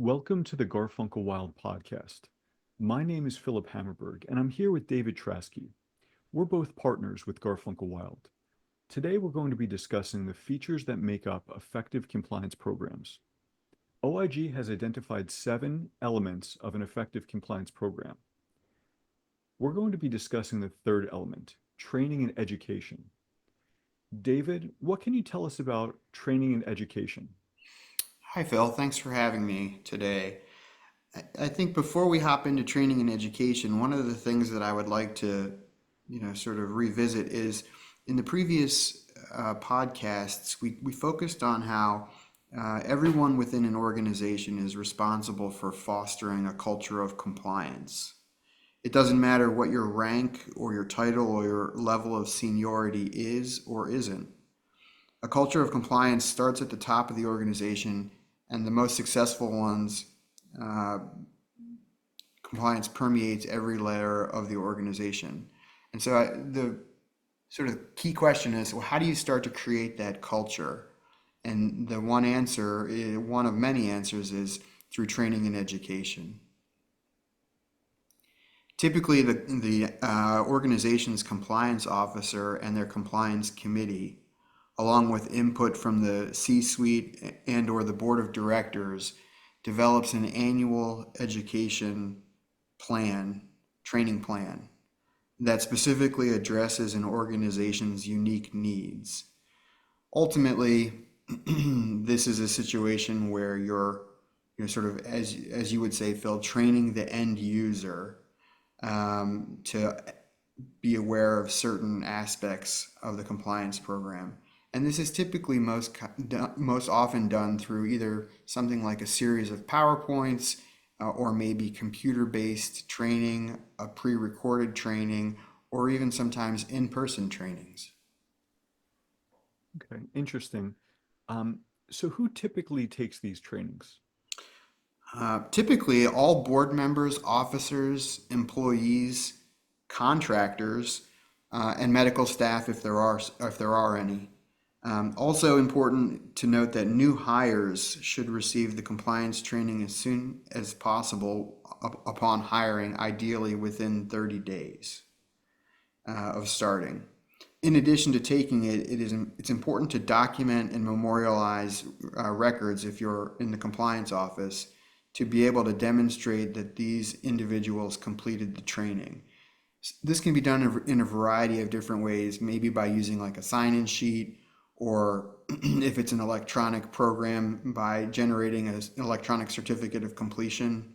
Welcome to the Garfunkel Wild podcast. My name is Philip Hammerberg, and I'm here with David Traskey. We're both partners with Garfunkel Wild. Today, we're going to be discussing the features that make up effective compliance programs. OIG has identified 7 elements of an effective compliance program. We're going to be discussing the third element, training and education. David, what can you tell us about training and education? Hi, Phil. Thanks for having me today. I think before we hop into training and education, one of the things that I would like to, sort of revisit is in the previous podcasts, we focused on how everyone within an organization is responsible for fostering a culture of compliance. It doesn't matter what your rank or your title or your level of seniority is or isn't. A culture of compliance starts at the top of the organization, and the most successful ones, uh, compliance permeates every layer of the organization. And so the sort of key question is, well, how do you start to create that culture? And the one answer, one of many answers, is through training and education. Typically, the organization's compliance officer and their compliance committee, along with input from the C-suite and or the board of directors, develops an annual education plan, training plan, that specifically addresses an organization's unique needs. Ultimately, this is a situation where you're sort of, as you would say, Phil, training the end user to be aware of certain aspects of the compliance program. And this is typically most often done through either something like a series of PowerPoints or maybe computer-based training, a pre-recorded training, or even sometimes in-person trainings. Okay, interesting. Um, so who typically takes these trainings? Typically, all board members, officers, employees, contractors, and medical staff, if there are any. Also important to note that new hires should receive the compliance training as soon as possible upon hiring, ideally within 30 days of starting. In addition to taking it, it's important to document and memorialize records if you're in the compliance office to be able to demonstrate that these individuals completed the training. This can be done in a variety of different ways, maybe by using like a sign-in sheet, or if it's an electronic program, by generating an electronic certificate of completion.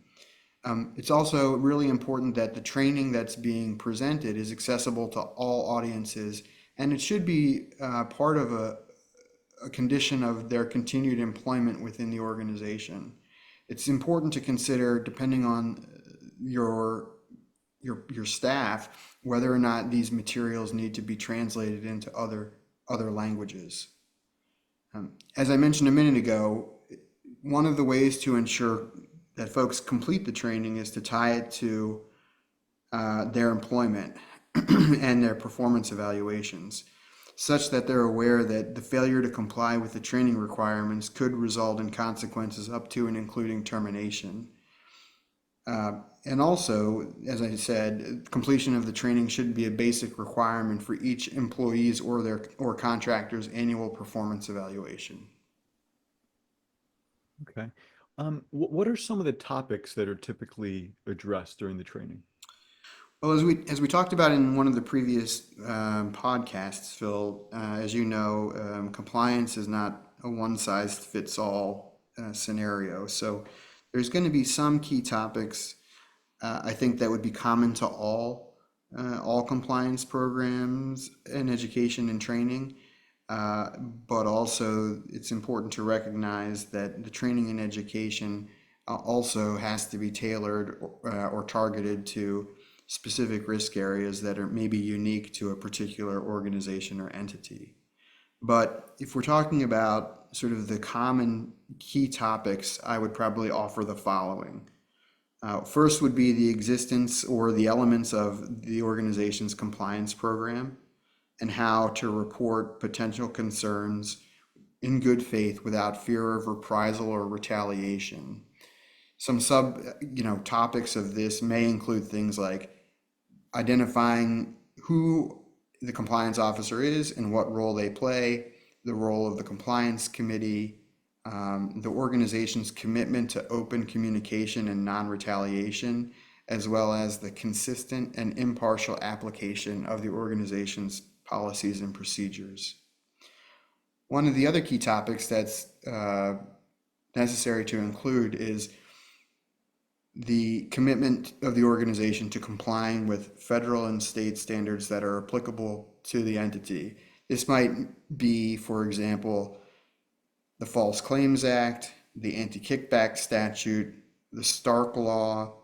It's also really important that the training that's being presented is accessible to all audiences, and it should be part of a condition of their continued employment within the organization. It's important to consider, depending on your your staff, whether or not these materials need to be translated into other languages. As I mentioned a minute ago, one of the ways to ensure that folks complete the training is to tie it to their employment and their performance evaluations, such that they're aware that the failure to comply with the training requirements could result in consequences up to and including termination. And also, as I said, completion of the training should be a basic requirement for each employee's or contractor's annual performance evaluation. Okay. What are some of the topics that are typically addressed during the training? Well, as we talked about in one of the previous podcasts, Phil, as you know, compliance is not a one-size-fits-all scenario. So there's going to be some key topics, I think, that would be common to all compliance programs and education and training. But also, it's important to recognize that the training and education also has to be tailored or targeted to specific risk areas that are maybe unique to a particular organization or entity. But if we're talking about sort of the common key topics, I would probably offer the following. First would be the existence or the elements of the organization's compliance program and how to report potential concerns in good faith without fear of reprisal or retaliation. Some topics of this may include things like identifying who the compliance officer is and what role they play, the role of the compliance committee, the organization's commitment to open communication and non-retaliation, as well as the consistent and impartial application of the organization's policies and procedures. One of the other key topics that's necessary to include is the commitment of the organization to complying with federal and state standards that are applicable to the entity. This might be, for example, the False Claims Act, the Anti-Kickback Statute, the Stark Law,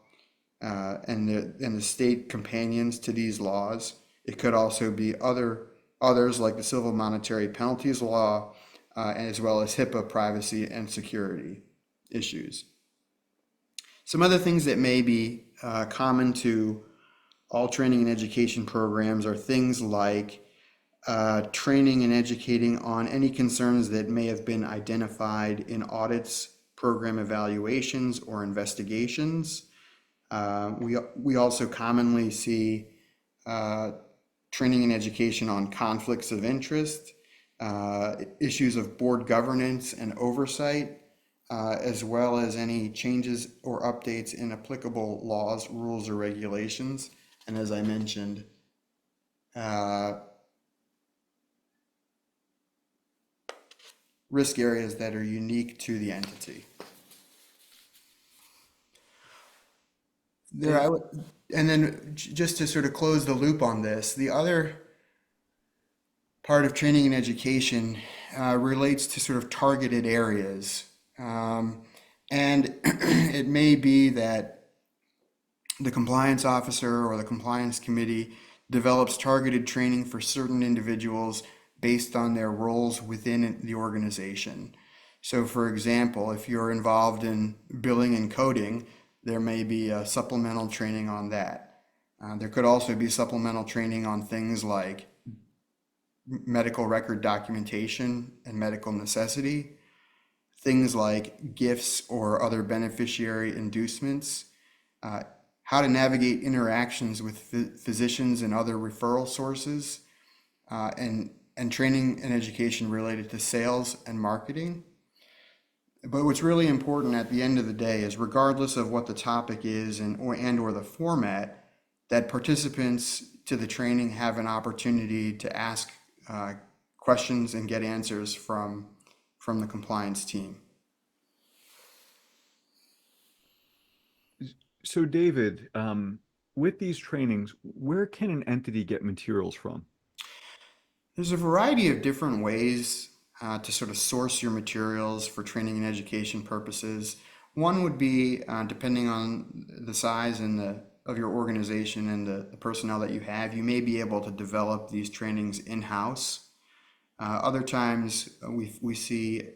and the state companions to these laws. It could also be others like the Civil Monetary Penalties Law, as well as HIPAA privacy and security issues. Some other things that may be common to all training and education programs are things like training and educating on any concerns that may have been identified in audits, program evaluations, or investigations. We also commonly see training and education on conflicts of interest, issues of board governance and oversight, as well as any changes or updates in applicable laws, rules, or regulations. And as I mentioned, risk areas that are unique to the entity. And then just to sort of close the loop on this, the other part of training and education relates to sort of targeted areas. And it may be that the compliance officer or the compliance committee develops targeted training for certain individuals based on their roles within the organization. So for example, if you're involved in billing and coding, there may be a supplemental training on that. There could also be supplemental training on things like medical record documentation and medical necessity, things like gifts or other beneficiary inducements, how to navigate interactions with physicians and other referral sources, and training and education related to sales and marketing. But what's really important at the end of the day is, regardless of what the topic is or the format, that participants to the training have an opportunity to ask questions and get answers from the compliance team. So David, with these trainings, where can an entity get materials from? There's a variety of different ways to sort of source your materials for training and education purposes. One would be, depending on the size of your organization and the personnel that you have, you may be able to develop these trainings in-house. Other times we see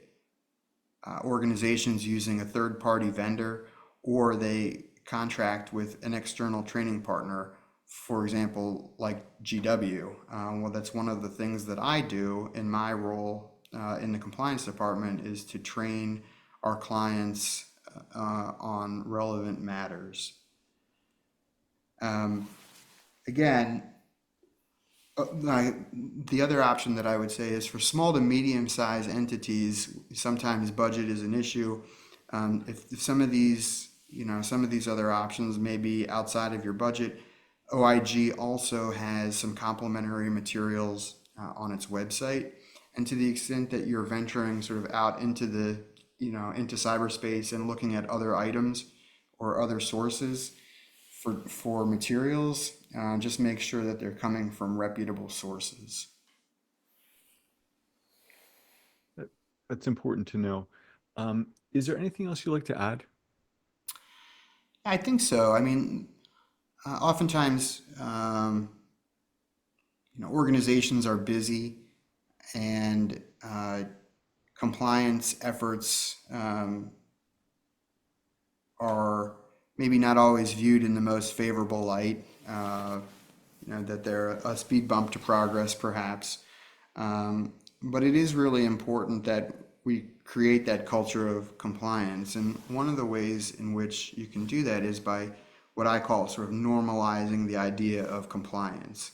organizations using a third-party vendor, or they contract with an external training partner, for example, like GW. Well, that's one of the things that I do in my role in the compliance department, is to train our clients on relevant matters. Again, the other option that I would say is for small to medium-sized entities, sometimes budget is an issue. If some of these other options may be outside of your budget, OIG also has some complimentary materials on its website. And to the extent that you're venturing sort of out into into cyberspace and looking at other items or other sources for materials, just make sure that they're coming from reputable sources. That's important to know. Is there anything else you'd like to add? I think so. I mean, oftentimes, organizations are busy, and compliance efforts are maybe not always viewed in the most favorable light. That they're a speed bump to progress, perhaps. But it is really important that we create that culture of compliance. And one of the ways in which you can do that is by what I call sort of normalizing the idea of compliance,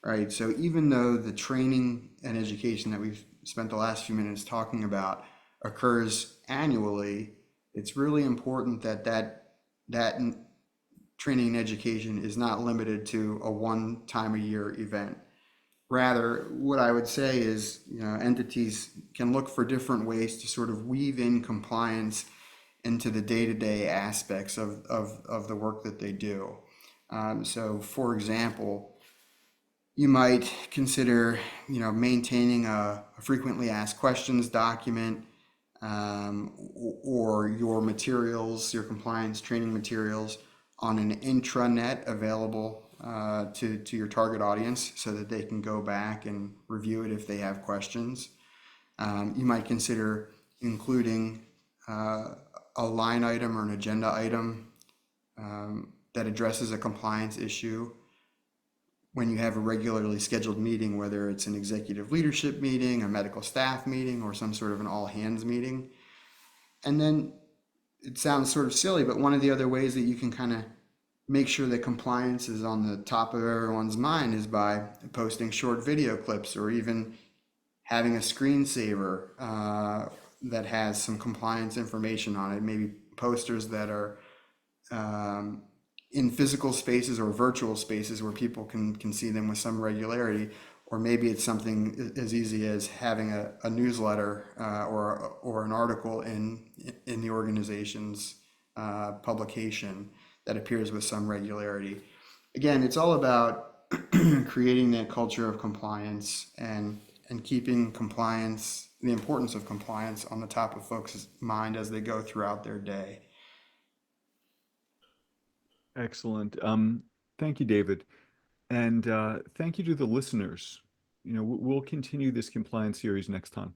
right? So even though the training and education that we've spent the last few minutes talking about occurs annually, it's really important that that training and education is not limited to a one time a year event. Rather, what I would say is, entities can look for different ways to sort of weave in compliance into the day-to-day aspects of the work that they do. So, for example, you might consider, maintaining a frequently asked questions document, or your materials, your compliance training materials on an intranet available to your target audience so that they can go back and review it if they have questions. You might consider including a line item or an agenda item that addresses a compliance issue when you have a regularly scheduled meeting, whether it's an executive leadership meeting, a medical staff meeting, or some sort of an all hands meeting. And then it sounds sort of silly, but one of the other ways that you can kind of make sure that compliance is on the top of everyone's mind is by posting short video clips or even having a screensaver that has some compliance information on it, maybe posters that are in physical spaces or virtual spaces where people can see them with some regularity, or maybe it's something as easy as having a newsletter or an article in the organization's publication that appears with some regularity. Again, it's all about creating that culture of compliance and keeping compliance, the importance of compliance, on the top of folks' mind as they go throughout their day. Excellent. Thank you, David. And thank you to the listeners. We'll continue this compliance series next time.